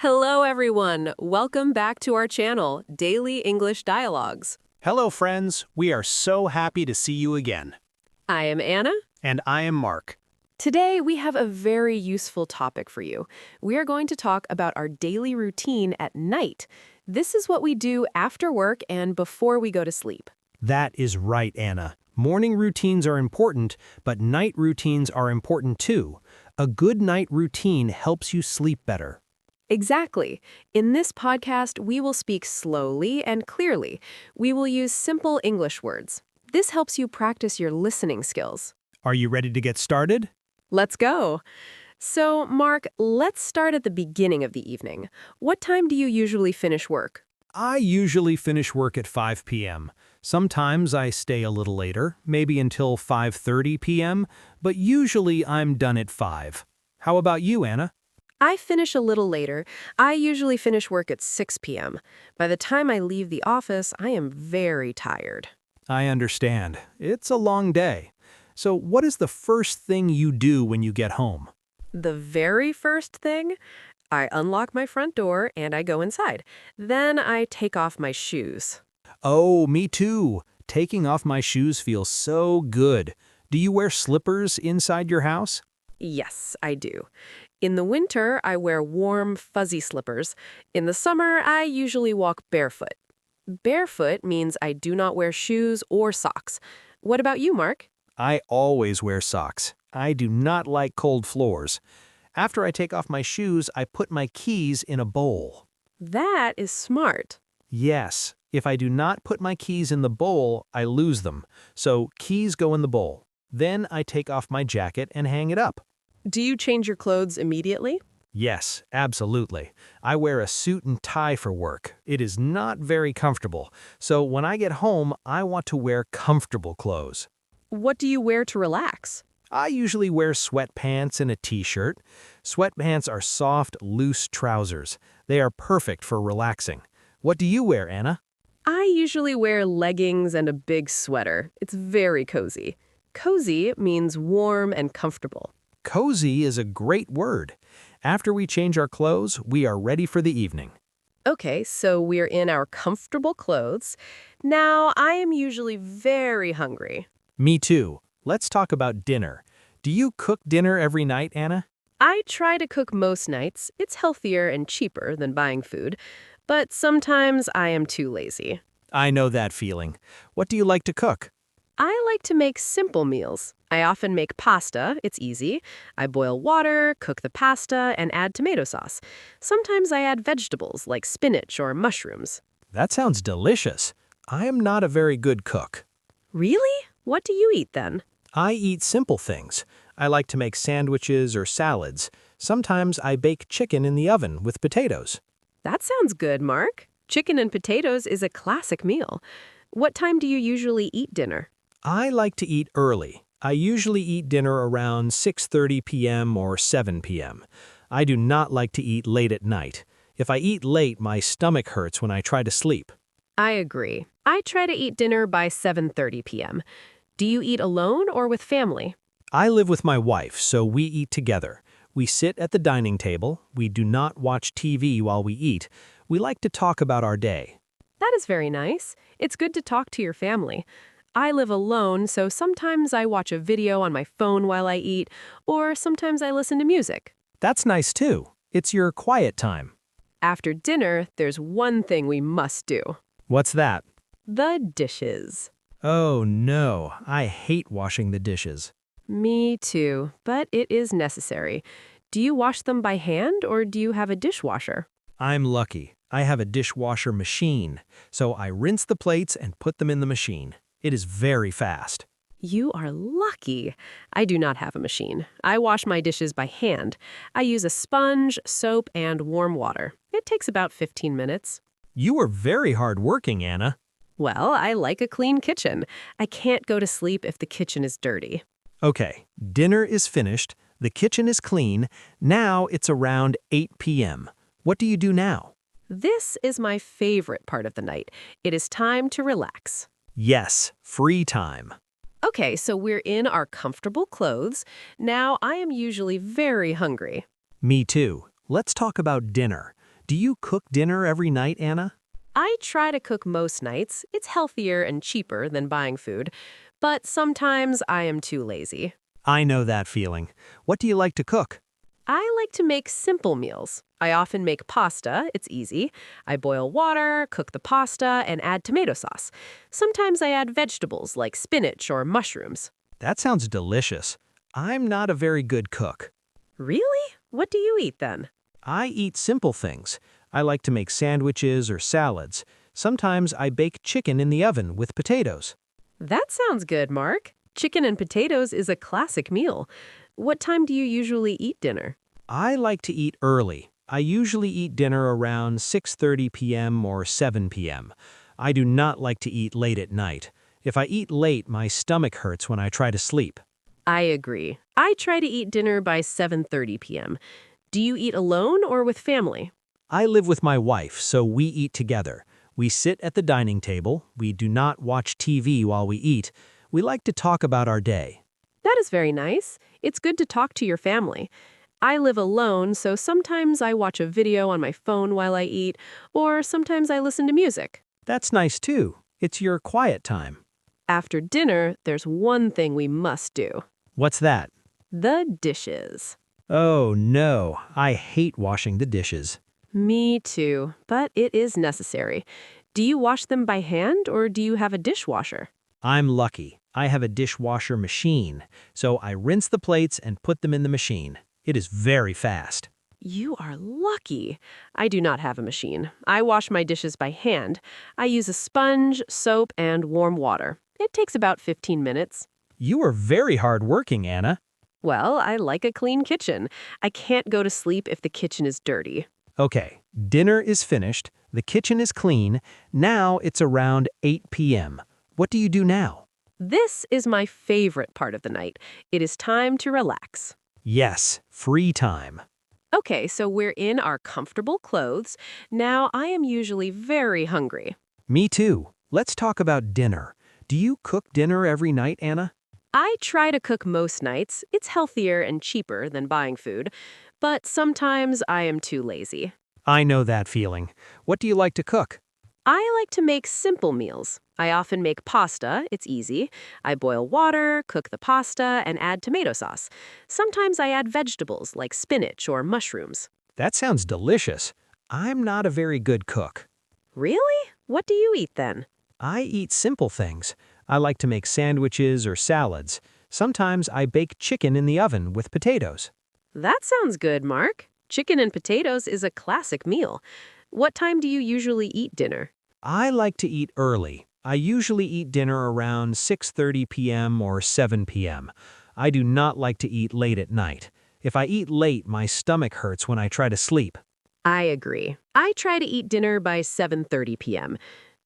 Hello, everyone. Welcome back to our channel, Daily English Dialogues. Hello, friends. We are so happy to see you again. I am Anna. And I am Mark. Today, we have a very useful topic for you. We are going to talk about our daily routine at night. This is what we do after work and before we go to sleep. That is right, Anna. Morning routines are important, but night routines are important too. A good night routine helps you sleep better. Exactly. In this podcast, we will speak slowly and clearly. We will use simple English words. This helps you practice your listening skills. Are you ready to get started? Let's go. So, Mark, let's start at the beginning of the evening. What time do you usually finish work? I usually finish work at 5 p.m. Sometimes I stay a little later, maybe until 5:30 p.m., but usually I'm done at 5. How about you, Anna? I finish a little later. I usually finish work at 6 p.m. By the time I leave the office, I am very tired. I understand. It's a long day. So what is the first thing you do when you get home? The very first thing, I unlock my front door and I go inside. Then I take off my shoes. Oh, me too. Taking off my shoes feels so good. Do you wear slippers inside your house? Yes, I do. In the winter, I wear warm, fuzzy slippers. In the summer, I usually walk barefoot. Barefoot means I do not wear shoes or socks. What about you, Mark? I always wear socks. I do not like cold floors. After I take off my shoes, I put my keys in a bowl. That is smart. Yes, if I do not put my keys in the bowl, I lose them. So keys go in the bowl. Then I take off my jacket and hang it up. Do you change your clothes immediately? Yes, absolutely. I wear a suit and tie for work. It is not very comfortable. So when I get home, I want to wear comfortable clothes. What do you wear to relax? I usually wear sweatpants and a t-shirt. Sweatpants are soft, loose trousers. They are perfect for relaxing. What do you wear, Anna? I usually wear leggings and a big sweater. It's very cozy. Cozy means warm and comfortable. Cozy is a great word. After we change our clothes, we are ready for the evening. Okay, so we're in our comfortable clothes. Now, I am usually very hungry. Me too. Let's talk about dinner. Do you cook dinner every night, Anna? I try to cook most nights. It's healthier and cheaper than buying food. But sometimes I am too lazy. I know that feeling. What do you like to cook? I like to make simple meals. I often make pasta. It's easy. I boil water, cook the pasta, and add tomato sauce. Sometimes I add vegetables like spinach or mushrooms. That sounds delicious. I am not a very good cook. Really? What do you eat then? I eat simple things. I like to make sandwiches or salads. Sometimes I bake chicken in the oven with potatoes. That sounds good, Mark. Chicken and potatoes is a classic meal. What time do you usually eat dinner? I like to eat early. I usually eat dinner around 6:30 p.m. or 7 p.m. I do not like to eat late at night. If I eat late, my stomach hurts when I try to sleep. I agree. I try to eat dinner by 7:30 p.m. Do you eat alone or with family? I live with my wife, so we eat together. We sit at the dining table. We do not watch TV while we eat. We like to talk about our day. That is very nice. It's good to talk to your family. I live alone, so sometimes I watch a video on my phone while I eat, or sometimes I listen to music. That's nice too. It's your quiet time. After dinner, there's one thing we must do. What's that? The dishes. Oh no, I hate washing the dishes. Me too, but it is necessary. Do you wash them by hand or do you have a dishwasher? I'm lucky. I have a dishwasher machine, so I rinse the plates and put them in the machine. It is very fast. You are lucky. I do not have a machine. I wash my dishes by hand. I use a sponge, soap, and warm water. It takes about 15 minutes. You are very hardworking, Anna. Well, I like a clean kitchen. I can't go to sleep if the kitchen is dirty. Okay, dinner is finished. The kitchen is clean. Now it's around 8 p.m. What do you do now? This is my favorite part of the night. It is time to relax. Yes, free time. Okay, so we're in our comfortable clothes. Now I am usually very hungry. Me too. Let's talk about dinner. Do you cook dinner every night, Anna? I try to cook most nights. It's healthier and cheaper than buying food, but sometimes I am too lazy. I know that feeling. What do you like to cook? I like to make simple meals. I often make pasta, it's easy. I boil water, cook the pasta, and add tomato sauce. Sometimes I add vegetables like spinach or mushrooms. That sounds delicious. I'm not a very good cook. Really? What do you eat then? I eat simple things. I like to make sandwiches or salads. Sometimes I bake chicken in the oven with potatoes. That sounds good, Mark. Chicken and potatoes is a classic meal. What time do you usually eat dinner? I like to eat early. I usually eat dinner around 6:30 p.m. or 7 p.m. I do not like to eat late at night. If I eat late, my stomach hurts when I try to sleep. I agree. I try to eat dinner by 7:30 p.m. Do you eat alone or with family? I live with my wife, so we eat together. We sit at the dining table. We do not watch TV while we eat. We like to talk about our day. That is very nice. It's good to talk to your family. I live alone, so sometimes I watch a video on my phone while I eat, or sometimes I listen to music. That's nice too. It's your quiet time. After dinner, there's one thing we must do. What's that? The dishes. Oh no, I hate washing the dishes. Me too, but it is necessary. Do you wash them by hand or do you have a dishwasher? I'm lucky. I have a dishwasher machine, so I rinse the plates and put them in the machine. It is very fast. You are lucky. I do not have a machine. I wash my dishes by hand. I use a sponge, soap, and warm water. It takes about 15 minutes. You are very hardworking, Anna. Well, I like a clean kitchen. I can't go to sleep if the kitchen is dirty. Okay, dinner is finished. The kitchen is clean. Now it's around 8 p.m. What do you do now? This is my favorite part of the night. It is time to relax. Yes, free time. Okay, so we're in our comfortable clothes. Now I am usually very hungry. Me too. Let's talk about dinner. Do you cook dinner every night, Anna? I try to cook most nights. It's healthier and cheaper than buying food, but sometimes I am too lazy. I know that feeling. What do you like to cook? I like to make simple meals. I often make pasta, it's easy. I boil water, cook the pasta, and add tomato sauce. Sometimes I add vegetables like spinach or mushrooms. That sounds delicious. I'm not a very good cook. Really? What do you eat then? I eat simple things. I like to make sandwiches or salads. Sometimes I bake chicken in the oven with potatoes. That sounds good, Mark. Chicken and potatoes is a classic meal. What time do you usually eat dinner? I like to eat early. I usually eat dinner around 6:30 p.m. or 7 p.m. I do not like to eat late at night. If I eat late, my stomach hurts when I try to sleep. I agree. I try to eat dinner by 7:30 p.m.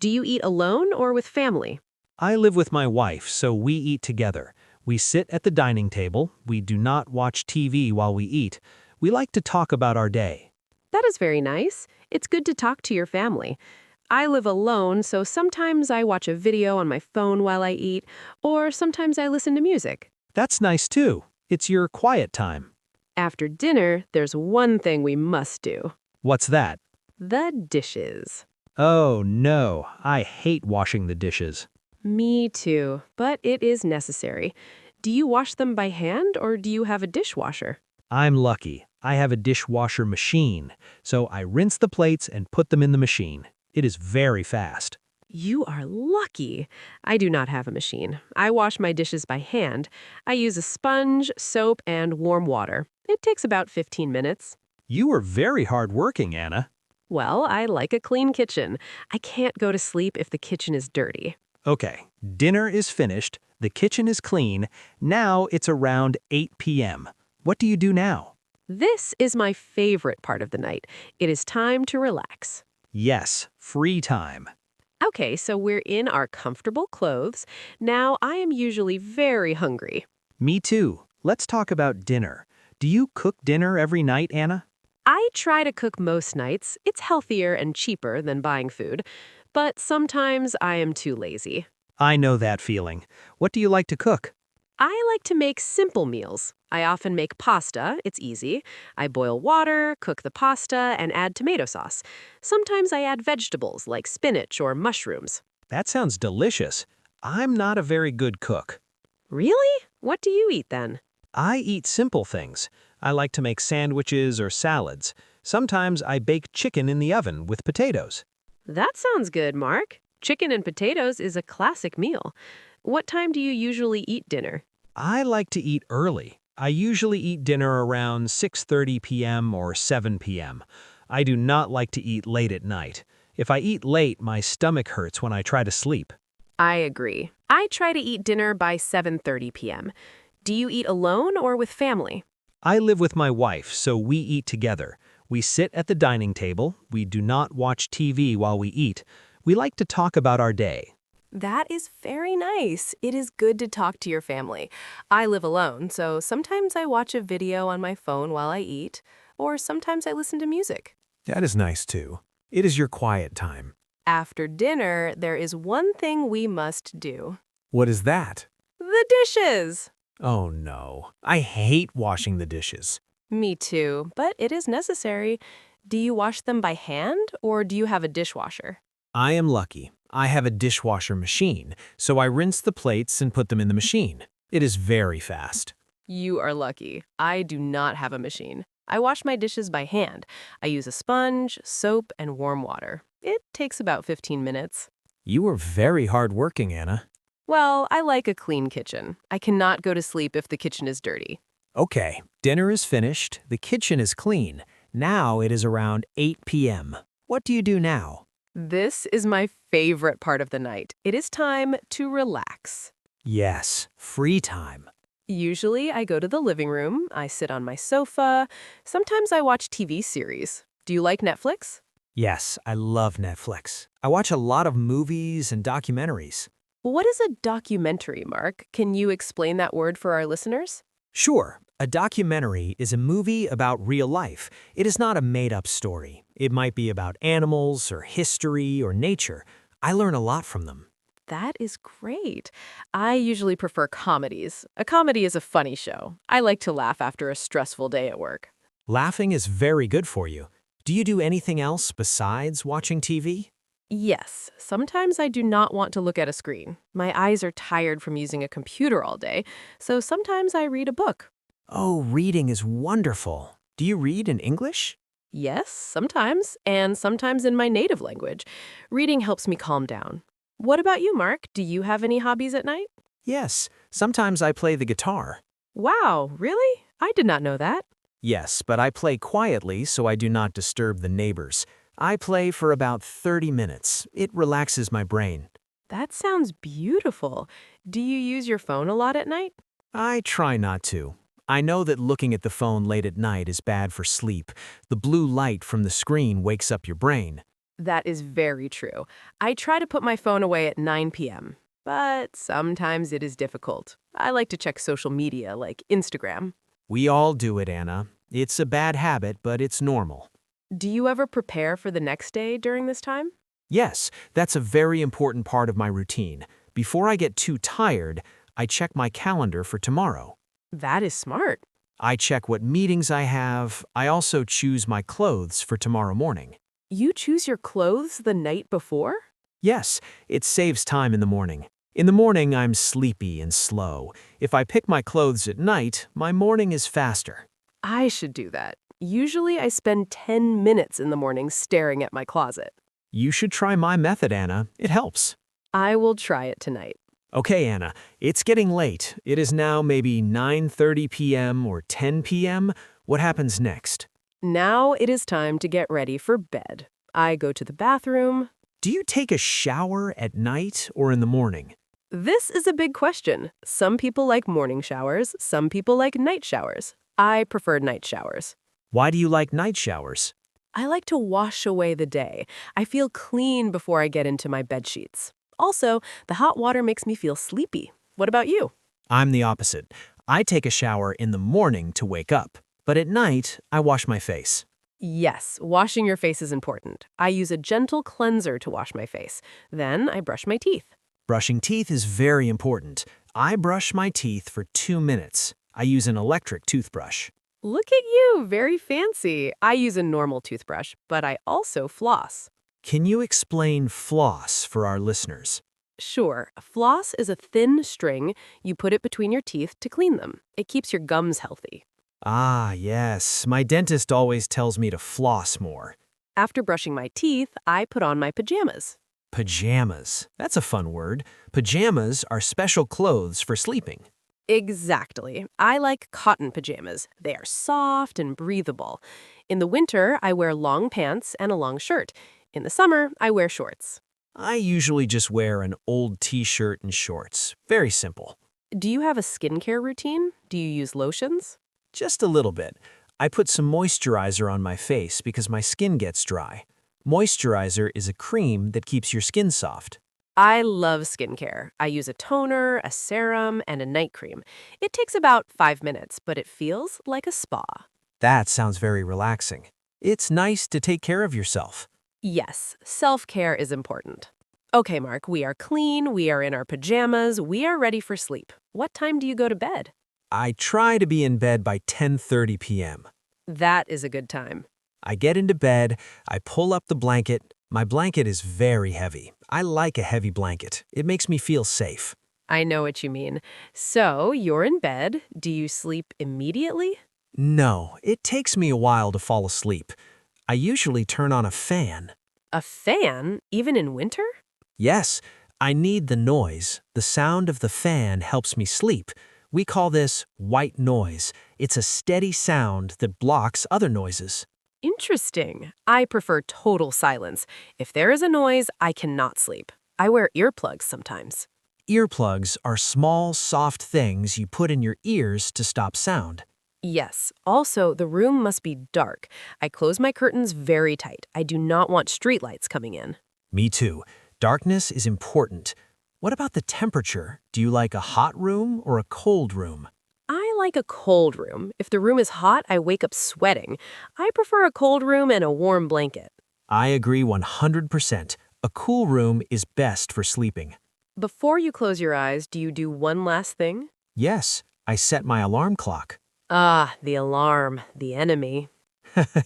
Do you eat alone or with family? I live with my wife, so we eat together. We sit at the dining table. We do not watch TV while we eat. We like to talk about our day. That is very nice. It's good to talk to your family. I live alone, so sometimes I watch a video on my phone while I eat, or sometimes I listen to music. That's nice too. It's your quiet time. After dinner, there's one thing we must do. What's that? The dishes. Oh no, I hate washing the dishes. Me too, but it is necessary. Do you wash them by hand or do you have a dishwasher? I'm lucky. I have a dishwasher machine, so I rinse the plates and put them in the machine. It is very fast. You are lucky. I do not have a machine. I wash my dishes by hand. I use a sponge, soap, and warm water. It takes about 15 minutes. You are very hardworking, Anna. Well, I like a clean kitchen. I can't go to sleep if the kitchen is dirty. Okay, dinner is finished. The kitchen is clean. Now it's around 8 p.m. What do you do now? This is my favorite part of the night. It is time to relax. Yes, free time. Okay, so we're in our comfortable clothes. Now I am usually very hungry. Me too. Let's talk about dinner. Do you cook dinner every night, Anna? I try to cook most nights. It's healthier and cheaper than buying food. But sometimes I am too lazy. I know that feeling. What do you like to cook? I like to make simple meals. I often make pasta, it's easy. I boil water, cook the pasta, and add tomato sauce. Sometimes I add vegetables like spinach or mushrooms. That sounds delicious. I'm not a very good cook. Really? What do you eat then? I eat simple things. I like to make sandwiches or salads. Sometimes I bake chicken in the oven with potatoes. That sounds good, Mark. Chicken and potatoes is a classic meal. What time do you usually eat dinner? I like to eat early. I usually eat dinner around 6:30 p.m. or 7 p.m. I do not like to eat late at night. If I eat late, my stomach hurts when I try to sleep. I agree. I try to eat dinner by 7:30 p.m. Do you eat alone or with family? I live with my wife, so we eat together. We sit at the dining table. We do not watch TV while we eat. We like to talk about our day. That is very nice. It is good to talk to your family. I live alone, so sometimes I watch a video on my phone while I eat, or sometimes I listen to music. That is nice too. It is your quiet time. After dinner, there is one thing we must do. What is that? The dishes! Oh no, I hate washing the dishes. Me too, but it is necessary. Do you wash them by hand, or do you have a dishwasher? I am lucky. I have a dishwasher machine, so I rinse the plates and put them in the machine. It is very fast. You are lucky. I do not have a machine. I wash my dishes by hand. I use a sponge, soap, and warm water. It takes about 15 minutes. You are very hardworking, Anna. Well, I like a clean kitchen. I cannot go to sleep if the kitchen is dirty. Okay, dinner is finished. The kitchen is clean. Now it is around 8 p.m. What do you do now? This is my favorite part of the night. It is time to relax. Yes, free time. Usually, I go to the living room, I sit on my sofa. Sometimes I watch TV series. Do you like Netflix? Yes, I love Netflix. I watch a lot of movies and documentaries. What is a documentary, Mark? Can you explain that word for our listeners? Sure, a documentary is a movie about real life. It is not a made-up story. It might be about animals or history or nature. I learn a lot from them. That is great. I usually prefer comedies. A comedy is a funny show. I like to laugh after a stressful day at work. Laughing is very good for you. Do you do anything else besides watching TV? Yes, sometimes I do not want to look at a screen. My eyes are tired from using a computer all day, so sometimes I read a book. Oh, reading is wonderful. Do you read in English? Yes, sometimes, and sometimes in my native language. Reading helps me calm down. What about you, Mark? Do you have any hobbies at night? Yes, sometimes I play the guitar. Wow, really? I did not know that. Yes, but I play quietly so I do not disturb the neighbors. I play for about 30 minutes. It relaxes my brain. That sounds beautiful. Do you use your phone a lot at night? I try not to. I know that looking at the phone late at night is bad for sleep. The blue light from the screen wakes up your brain. That is very true. I try to put my phone away at 9 p.m., but sometimes it is difficult. I like to check social media like Instagram. We all do it, Anna. It's a bad habit, but it's normal. Do you ever prepare for the next day during this time? Yes, that's a very important part of my routine. Before I get too tired, I check my calendar for tomorrow. That is smart. I check what meetings I have. I also choose my clothes for tomorrow morning. You choose your clothes the night before? Yes, it saves time in the morning. In the morning, I'm sleepy and slow. If I pick my clothes at night, my morning is faster. I should do that. Usually I spend 10 minutes in the morning staring at my closet. You should try my method, Anna. It helps. I will try it tonight. Okay, Anna, it's getting late. It is now maybe 9:30 p.m. or 10 p.m. What happens next? Now it is time to get ready for bed. I go to the bathroom. Do you take a shower at night or in the morning? This is a big question. Some people like morning showers, some people like night showers. I prefer night showers. Why do you like night showers? I like to wash away the day. I feel clean before I get into my bed sheets. Also, the hot water makes me feel sleepy. What about you? I'm the opposite. I take a shower in the morning to wake up, but at night, I wash my face. Yes, washing your face is important. I use a gentle cleanser to wash my face. Then I brush my teeth. Brushing teeth is very important. I brush my teeth for 2 minutes. I use an electric toothbrush. Look at you, very fancy. I use a normal toothbrush, but I also floss. Can you explain floss for our listeners? Sure, floss is a thin string. You put it between your teeth to clean them. It keeps your gums healthy. Ah, yes. My dentist always tells me to floss more. After brushing my teeth, I put on my pajamas. Pajamas. That's a fun word. Pajamas are special clothes for sleeping. Exactly. I like cotton pajamas. They are soft and breathable. In the winter, I wear long pants and a long shirt. In the summer, I wear shorts. I usually just wear an old t-shirt and shorts. Very simple. Do you have a skincare routine? Do you use lotions? Just a little bit. I put some moisturizer on my face because my skin gets dry. Moisturizer is a cream that keeps your skin soft. I love skincare. I use a toner, a serum, and a night cream. It takes about 5 minutes, but it feels like a spa. That sounds very relaxing. It's nice to take care of yourself. Yes, self-care is important. Okay, Mark, we are clean, we are in our pajamas, we are ready for sleep. What time do you go to bed? I try to be in bed by 10:30 p.m. That is a good time. I get into bed, I pull up the blanket. My blanket is very heavy. I like a heavy blanket. It makes me feel safe. I know what you mean. So, you're in bed. Do you sleep immediately? No, it takes me a while to fall asleep. I usually turn on a fan. A fan, even in winter? Yes, I need the noise. The sound of the fan helps me sleep. We call this white noise. It's a steady sound that blocks other noises. Interesting. I prefer total silence. If there is a noise, I cannot sleep. I wear earplugs sometimes. Earplugs are small, soft things you put in your ears to stop sound. Yes. Also, the room must be dark. I close my curtains very tight. I do not want streetlights coming in. Me too. Darkness is important. What about the temperature? Do you like a hot room or a cold room? I like a cold room. If the room is hot, I wake up sweating. I prefer a cold room and a warm blanket. I agree 100%. A cool room is best for sleeping. Before you close your eyes, do you do one last thing? Yes, I set my alarm clock. Ah, the alarm, the enemy.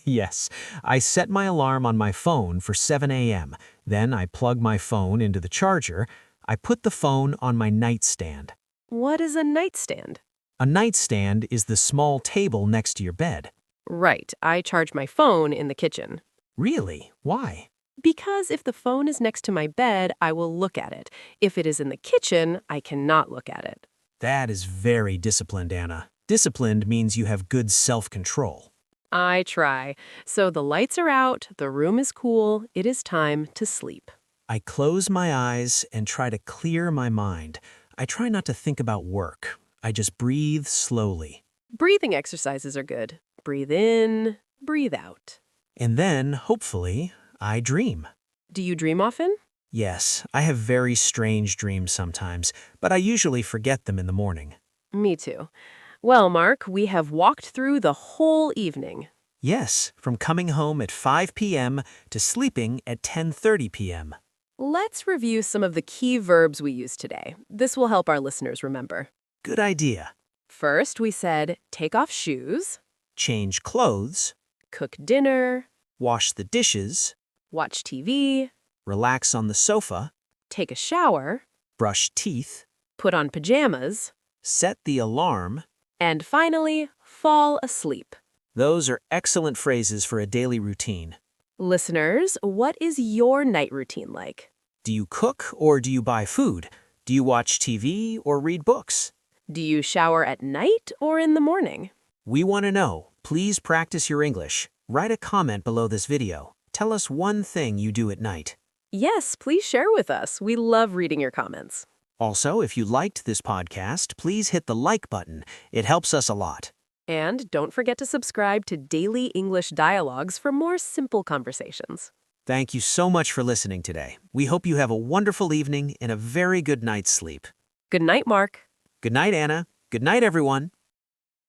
Yes, I set my alarm on my phone for 7 a.m. Then I plug my phone into the charger. I put the phone on my nightstand. What is a nightstand? A nightstand is the small table next to your bed. Right, I charge my phone in the kitchen. Really? Why? Because if the phone is next to my bed, I will look at it. If it is in the kitchen, I cannot look at it. That is very disciplined, Anna. Disciplined means you have good self-control. I try. So the lights are out, the room is cool, it is time to sleep. I close my eyes and try to clear my mind. I try not to think about work. I just breathe slowly. Breathing exercises are good. Breathe in, breathe out. And then, hopefully, I dream. Do you dream often? Yes, I have very strange dreams sometimes, but I usually forget them in the morning. Me too. Well, Mark, we have walked through the whole evening. Yes, from coming home at 5 p.m. to sleeping at 10:30 p.m. Let's review some of the key verbs we used today. This will help our listeners remember. Good idea. First, we said take off shoes, Change clothes, cook dinner, wash the dishes, watch TV, relax on the sofa, take a shower, brush teeth, put on pajamas, set the alarm. and finally, fall asleep. Those are excellent phrases for a daily routine. Listeners, what is your night routine like? Do you cook or do you buy food? Do you watch TV or read books? Do you shower at night or in the morning? We want to know. Please practice your English. Write a comment below this video. Tell us one thing you do at night. Yes, please share with us. We love reading your comments. Also, if you liked this podcast, please hit the like button. It helps us a lot. And don't forget to subscribe to Daily English Dialogues for more simple conversations. Thank you so much for listening today. We hope you have a wonderful evening and a very good night's sleep. Good night, Mark. Good night, Anna. Good night, everyone.